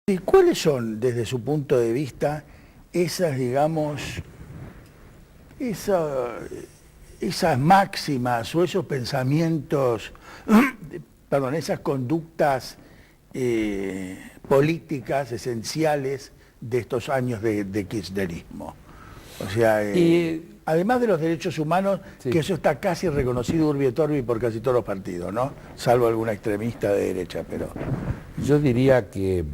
¿Y cuáles son, desde su punto de vista, esas, digamos, esas máximas o esos pensamientos, perdón, esas conductas políticas esenciales de estos años de kirchnerismo? O sea, además de los derechos humanos, sí, que eso está casi reconocido urbi et orbi por casi todos los partidos, ¿no? Salvo alguna extremista de derecha, pero... Yo diría que...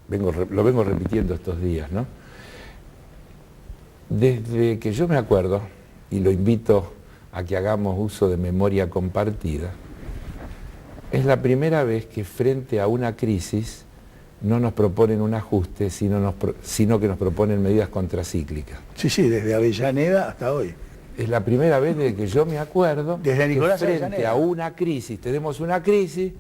lo vengo repitiendo estos días, ¿no? Desde que yo me acuerdo, y lo invito a que hagamos uso de memoria compartida, es la primera vez que frente a una crisis no nos proponen un ajuste, sino que nos proponen medidas contracíclicas. Sí, sí, desde Avellaneda hasta hoy. Es la primera vez desde que yo me acuerdo, desde Nicolás que frente Avellaneda. A una crisis, tenemos una crisis,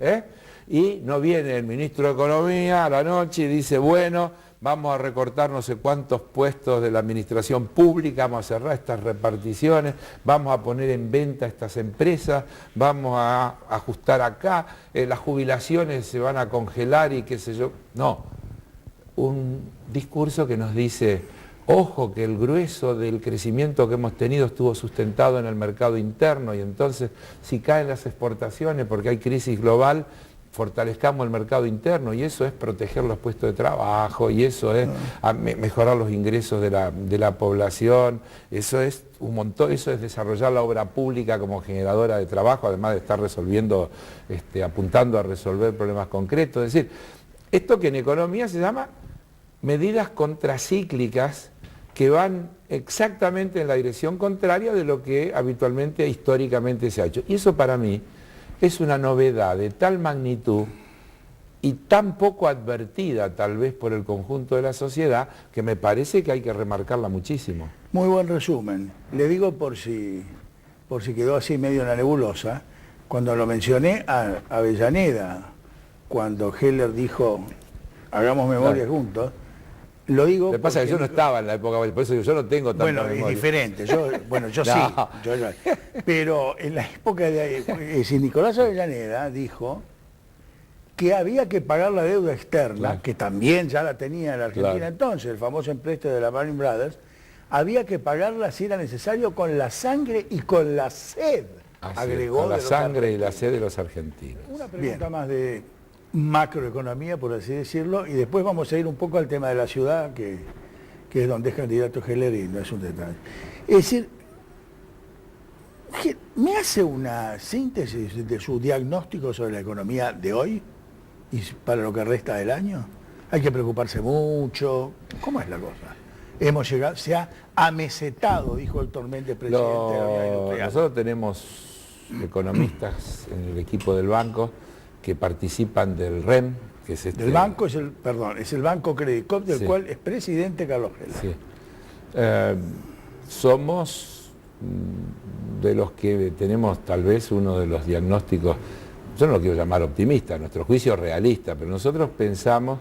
y no viene el ministro de Economía a la noche y dice, bueno, vamos a recortar no sé cuántos puestos de la administración pública, vamos a cerrar estas reparticiones, vamos a poner en venta estas empresas, vamos a ajustar acá, las jubilaciones se van a congelar y qué sé yo. No, un discurso que nos dice, ojo que el grueso del crecimiento que hemos tenido estuvo sustentado en el mercado interno y entonces si caen las exportaciones porque hay crisis global, fortalezcamos el mercado interno y eso es proteger los puestos de trabajo y eso es mejorar los ingresos de la población, eso es un montón, eso es desarrollar la obra pública como generadora de trabajo, además de estar resolviendo, apuntando a resolver problemas concretos. Es decir, esto que en economía se llama medidas contracíclicas que van exactamente en la dirección contraria de lo que habitualmente, históricamente se ha hecho. Y eso para mí es una novedad de tal magnitud y tan poco advertida tal vez por el conjunto de la sociedad que me parece que hay que remarcarla muchísimo. Muy buen resumen. Le digo por si quedó así medio en la nebulosa, cuando lo mencioné a Avellaneda, cuando Heller dijo, hagamos memoria juntos, lo digo... Lo que pasa es que yo no estaba en la época, por eso digo, yo no tengo tanta memoria. Bueno, es diferente, yo no. Sí, pero en la época de Nicolás Avellaneda dijo que había que pagar la deuda externa, claro, que también ya la tenía la Argentina, claro, entonces, el famoso empréstamo de la Lehman Brothers, había que pagarla si era necesario con la sangre y con la sed, agregó. Con la sangre y la sed de los argentinos. Una pregunta más de macroeconomía, por así decirlo, y después vamos a ir un poco al tema de la ciudad, que es donde es candidato Heller y no es un detalle. Es decir, ¿me hace una síntesis de su diagnóstico sobre la economía de hoy y para lo que resta del año? ¿Hay que preocuparse mucho? ¿Cómo es la cosa? Hemos llegado, se ha amesetado, dijo Héctor Méndez, presidente de la Unidad Industrial. Nosotros tenemos economistas en el equipo del banco que participan del REM, que es Del banco es el Banco Credit Corp, del cual es presidente Carlos Heller. Sí. Somos de los que tenemos tal vez uno de los diagnósticos, yo no lo quiero llamar optimista, nuestro juicio es realista, pero nosotros pensamos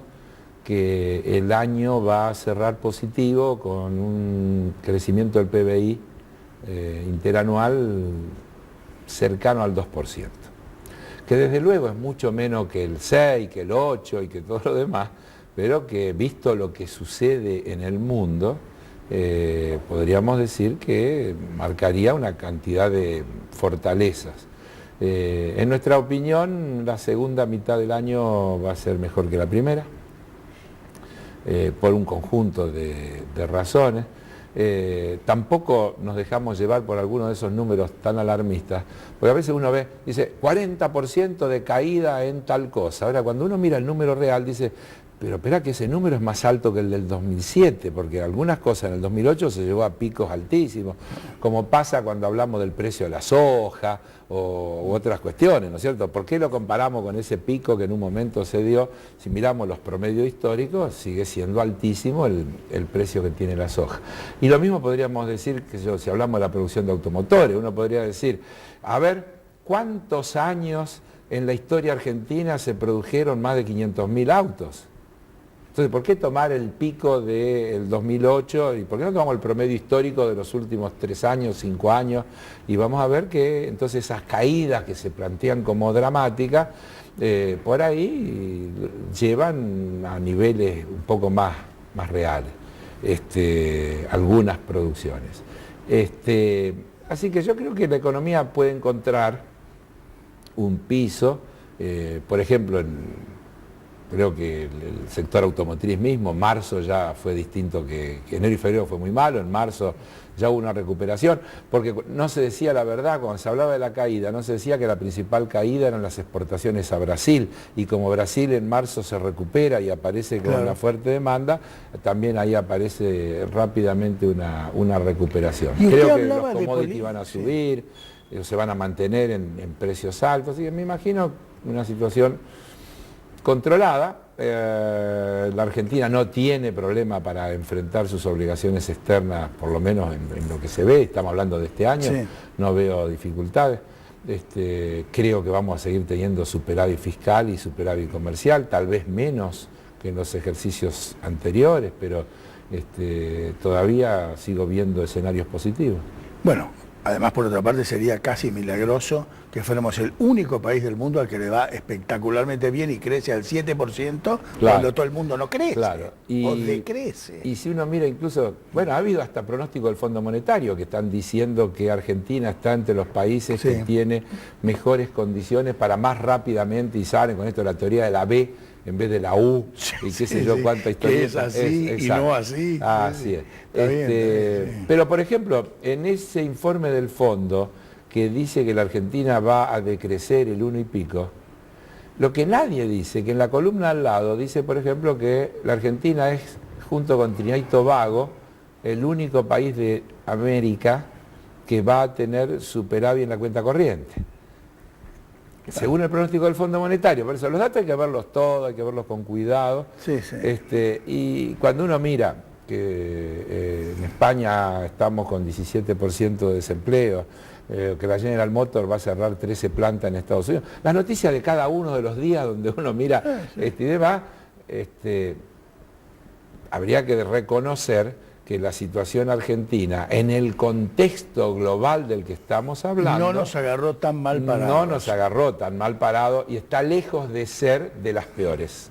que el año va a cerrar positivo con un crecimiento del PBI interanual cercano al 2%. Que desde luego es mucho menos que el 6, que el 8 y que todo lo demás, pero que visto lo que sucede en el mundo, podríamos decir que marcaría una cantidad de fortalezas. En nuestra opinión, la segunda mitad del año va a ser mejor que la primera, por un conjunto de razones. Tampoco nos dejamos llevar por algunos de esos números tan alarmistas, porque a veces uno ve, dice 40% de caída en tal cosa. Ahora, cuando uno mira el número real, dice, pero espera que ese número es más alto que el del 2007, porque algunas cosas en el 2008 se llegó a picos altísimos, como pasa cuando hablamos del precio de la soja u otras cuestiones, ¿no es cierto? ¿Por qué lo comparamos con ese pico que en un momento se dio? Si miramos los promedios históricos, sigue siendo altísimo el precio que tiene la soja. Y lo mismo podríamos decir, que si hablamos de la producción de automotores, uno podría decir, a ver, ¿cuántos años en la historia argentina se produjeron más de 500.000 autos? Entonces, ¿por qué tomar el pico del 2008 y por qué no tomamos el promedio histórico de los últimos 3 años, 5 años? Y vamos a ver que entonces esas caídas que se plantean como dramáticas por ahí llevan a niveles un poco más reales algunas producciones. Así que yo creo que la economía puede encontrar un piso, por ejemplo, creo que el sector automotriz mismo, marzo ya fue distinto que enero y febrero fue muy malo, en marzo ya hubo una recuperación, porque no se decía la verdad, cuando se hablaba de la caída, no se decía que la principal caída eran las exportaciones a Brasil, y como Brasil en marzo se recupera y aparece con una fuerte demanda, también ahí aparece rápidamente una recuperación. Creo que los commodities van a subir, se van a mantener en precios altos, así que me imagino una situación controlada. La Argentina no tiene problema para enfrentar sus obligaciones externas, por lo menos en lo que se ve, estamos hablando de este año, no veo dificultades. Creo que vamos a seguir teniendo superávit fiscal y superávit comercial, tal vez menos que en los ejercicios anteriores, pero todavía sigo viendo escenarios positivos. Bueno, además, por otra parte, sería casi milagroso que fuéramos el único país del mundo al que le va espectacularmente bien y crece al 7%, cuando todo el mundo no crece, o decrece. Y si uno mira incluso, bueno, ha habido hasta pronóstico del Fondo Monetario, que están diciendo que Argentina está entre los países que tiene mejores condiciones para más rápidamente, y salen con esto de la teoría de la B, en vez de la U, y qué sé yo cuánta historia. Que es así y no así. Así es. Está bien. Pero, por ejemplo, en ese informe del fondo, que dice que la Argentina va a decrecer el 1 y pico, lo que nadie dice, que en la columna al lado dice, por ejemplo, que la Argentina es, junto con Trinidad y Tobago, el único país de América que va a tener superávit en la cuenta corriente. Según el pronóstico del Fondo Monetario. Por eso los datos hay que verlos todos, hay que verlos con cuidado. Y cuando uno mira que en España estamos con 17% de desempleo, que la General Motors va a cerrar 13 plantas en Estados Unidos, las noticias de cada uno de los días donde uno mira y demás, habría que reconocer que la situación argentina, en el contexto global del que estamos hablando, no nos agarró tan mal parados. No nos agarró tan mal parado y está lejos de ser de las peores.